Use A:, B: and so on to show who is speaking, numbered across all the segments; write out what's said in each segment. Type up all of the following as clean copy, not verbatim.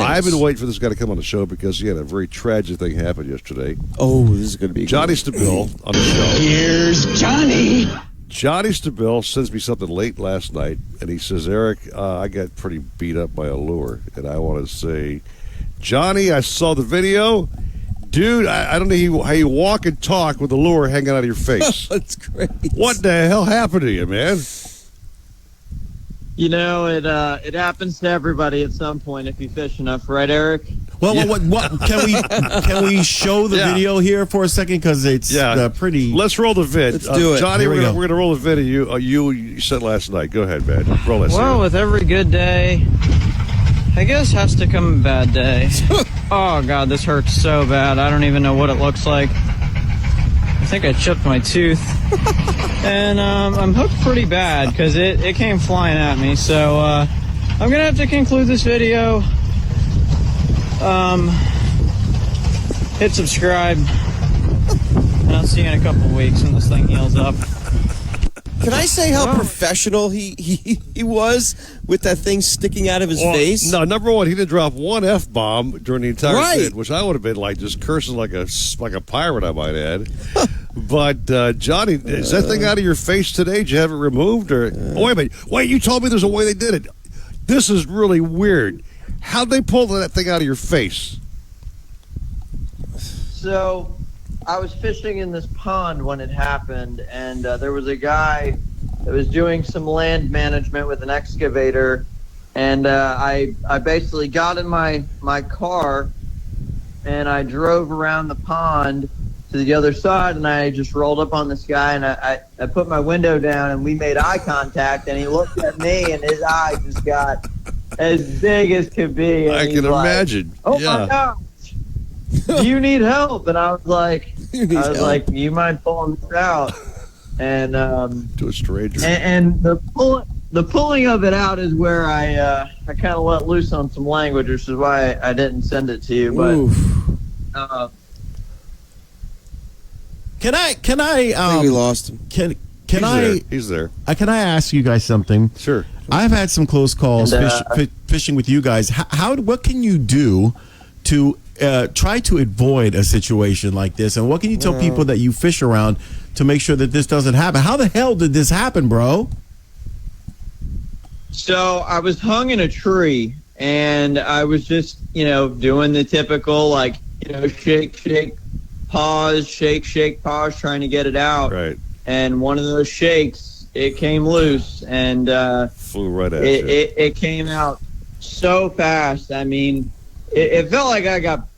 A: I've been waiting for this guy to come on the show because he had a very tragic thing happen yesterday.
B: Oh, this is going to be
A: Johnny Stabile on the show.
C: Here's Johnny.
A: Johnny Stabile sends me something late last night, and he says, Eric, I got pretty beat up by a lure. And I want to say, Johnny, I saw the video. Dude, I don't know how you walk and talk with the lure hanging out of your face.
B: That's great.
A: What the hell happened to you, man?
D: You know, it happens to everybody at some point if you fish enough, right, Eric?
E: Well, what can we show the video here for a second because it's pretty.
A: Let's roll the vid.
B: Let's do it.
A: Johnny. We're
E: go.
A: gonna roll the video. You said last night. Go ahead, man. Roll it.
D: Well, with every good day, I guess has to come a bad day. Oh God, this hurts so bad. I don't even know what it looks like. I think I chipped my tooth. And I'm hooked pretty bad because it came flying at me. So I'm going to have to conclude this video. Hit subscribe. And I'll see you in a couple weeks when this thing heals up.
B: Can I say how professional he was with that thing sticking out of his face?
A: No, number one, he didn't drop one F-bomb during the entire vid, which I would have been like just cursing like a pirate, I might add. But, Johnny, is that thing out of your face today? Did you have it removed? Or wait a minute. Wait, you told me there's a way they did it. This is really weird. How'd they pull that thing out of your face?
D: So I was fishing in this pond when it happened, and there was a guy that was doing some land management with an excavator, and I basically got in my car, and I drove around the pond to the other side, and I just rolled up on this guy, and I put my window down, and we made eye contact, and he looked at me, and his eye just got as big as could be.
A: I can imagine.
D: Oh my gosh, do you need help? And I was like, you mind pulling this out? And
A: to a stranger.
D: And the pulling of it out is where I kind of let loose on some language, which is why I didn't send it to you. But
E: Can I?
B: I think we lost him.
A: He's there.
E: Can I ask you guys something?
A: Sure.
E: I've had some close calls fishing with you guys. What can you do to try to avoid a situation like this? And what can you tell people that you fish around to make sure that this doesn't happen? How the hell did this happen, bro?
D: So I was hung in a tree, and I was just, doing the typical, shake, shake, pause, shake, pause, trying to get it out.
A: Right.
D: And one of those shakes, it came loose, and
A: flew right at
D: you.
A: you.
D: It came out so fast. I mean, it felt like I got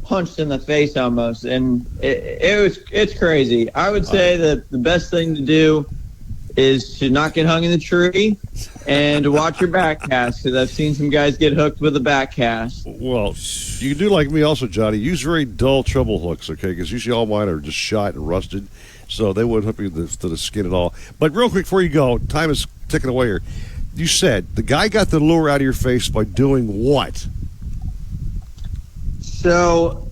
D: punched in the face almost, and it's crazy. I would say that the best thing to do is to not get hung in the tree and to watch your back cast, because I've seen some guys get hooked with a back cast.
A: Well, you can do like me also, Johnny. Use very dull treble hooks, okay? Because usually all mine are just shot and rusted, so they wouldn't hook me to the skin at all. But real quick before you go, time is ticking away here. You said the guy got the lure out of your face by doing what?
D: So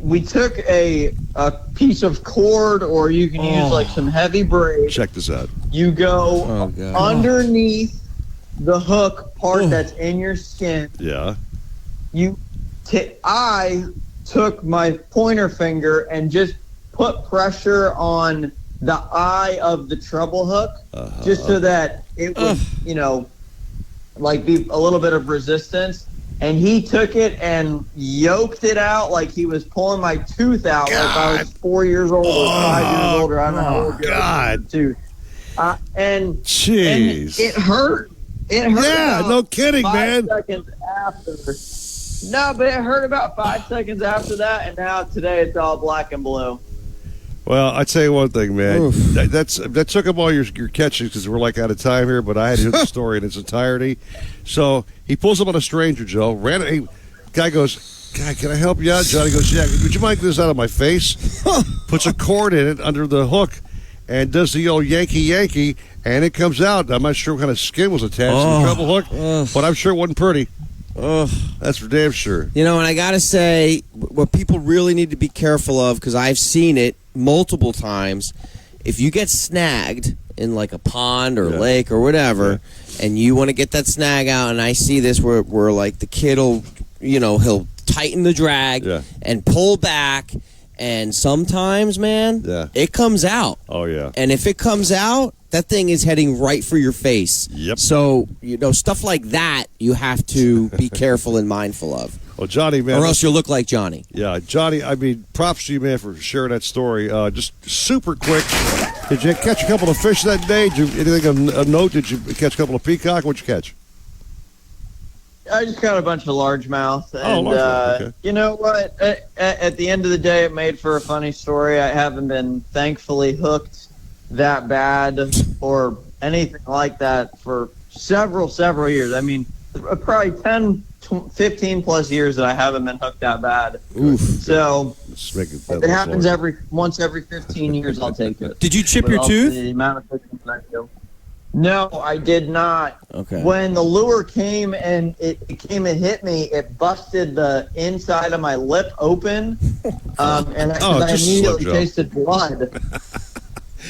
D: we took a piece of cord, or you can use some heavy braid.
A: Check this out.
D: You go underneath the hook part that's in your skin.
A: Yeah.
D: I took my pointer finger and just put pressure on the eye of the treble hook, just so that it would, be a little bit of resistance. And he took it and yoked it out like he was pulling my tooth out, like I was 4 years old or 5 years old, or I don't know how old
A: God.
D: tooth. And
A: jeez,
D: it hurt. It hurt.
A: Yeah, no kidding,
D: 5 seconds after. No, but it hurt about 5 seconds after that, and now today it's all black and blue.
A: Well, I tell you one thing, man. That took up all your catches because we're out of time here. But I had to hear the story in its entirety. So he pulls up on a stranger, Joe. Guy goes, "God, can I help you out?" Johnny goes, "Yeah." Would you mind getting this out of my face? Puts a cord in it under the hook, and does the old Yankee, and it comes out. I'm not sure what kind of skin was attached to the treble hook, but I'm sure it wasn't pretty. That's for damn sure.
B: And I got to say, what people really need to be careful of, because I've seen it multiple times, if you get snagged in a pond or lake or whatever, and you want to get that snag out, and I see this where the kid will he'll tighten the drag
A: Yeah.
B: and pull back. And sometimes, man, it comes out.
A: Oh, yeah.
B: And if it comes out, that thing is heading right for your face.
A: Yep.
B: So, stuff like that you have to be careful and mindful of.
A: Well, Johnny, man.
B: Or else you'll look like Johnny.
A: Yeah, Johnny, I mean, props to you, man, for sharing that story. Just super quick. Did you catch a couple of fish that day? Did you, anything of note? Did you catch a couple of peacock? What'd you catch?
D: I just caught a bunch of largemouth, and
A: largemouth, okay.
D: you know what? At the end of the day, it made for a funny story. I haven't been thankfully hooked that bad or anything like that for several years. I mean, probably 10, 15 plus years that I haven't been hooked that bad.
B: Oof.
D: So
A: Just make
D: if it happens once every 15 years, I'll take it.
B: Did you chip
D: With
B: your
D: all
B: tooth?
D: The amount of fishing that I do. No, I did not.
B: Okay.
D: When the lure came and it came and hit me, it busted the inside of my lip open, and I
A: just
D: immediately
A: slow, Joe.
D: tasted blood.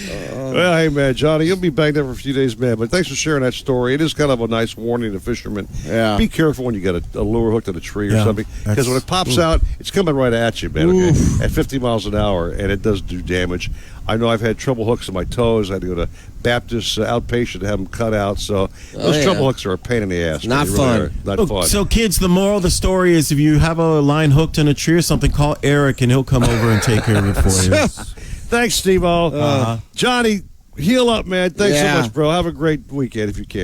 A: Well, hey, man, Johnny, you'll be banged up for a few days, man. But thanks for sharing that story. It is kind of a nice warning to fishermen.
B: Yeah.
A: Be careful when you get a lure hooked on a tree or something, because
E: that's-
A: when it pops out, it's coming right at you, man. Okay? At 50 miles an hour, and it does do damage. I know I've had trouble hooks on my toes. I had to go to Baptist outpatient to have them cut out. So those trouble hooks are a pain in the ass.
B: Not
A: They really
B: fun.
A: are. Not
E: Look,
A: fun.
E: so, kids, the moral of the story is if you have a line hooked in a tree or something, call Eric and he'll come over and take care of it for you.
A: Thanks, Steve-O. Johnny, heal up, man. Thanks so
B: Yeah.
A: much, bro. Have a great weekend if you can.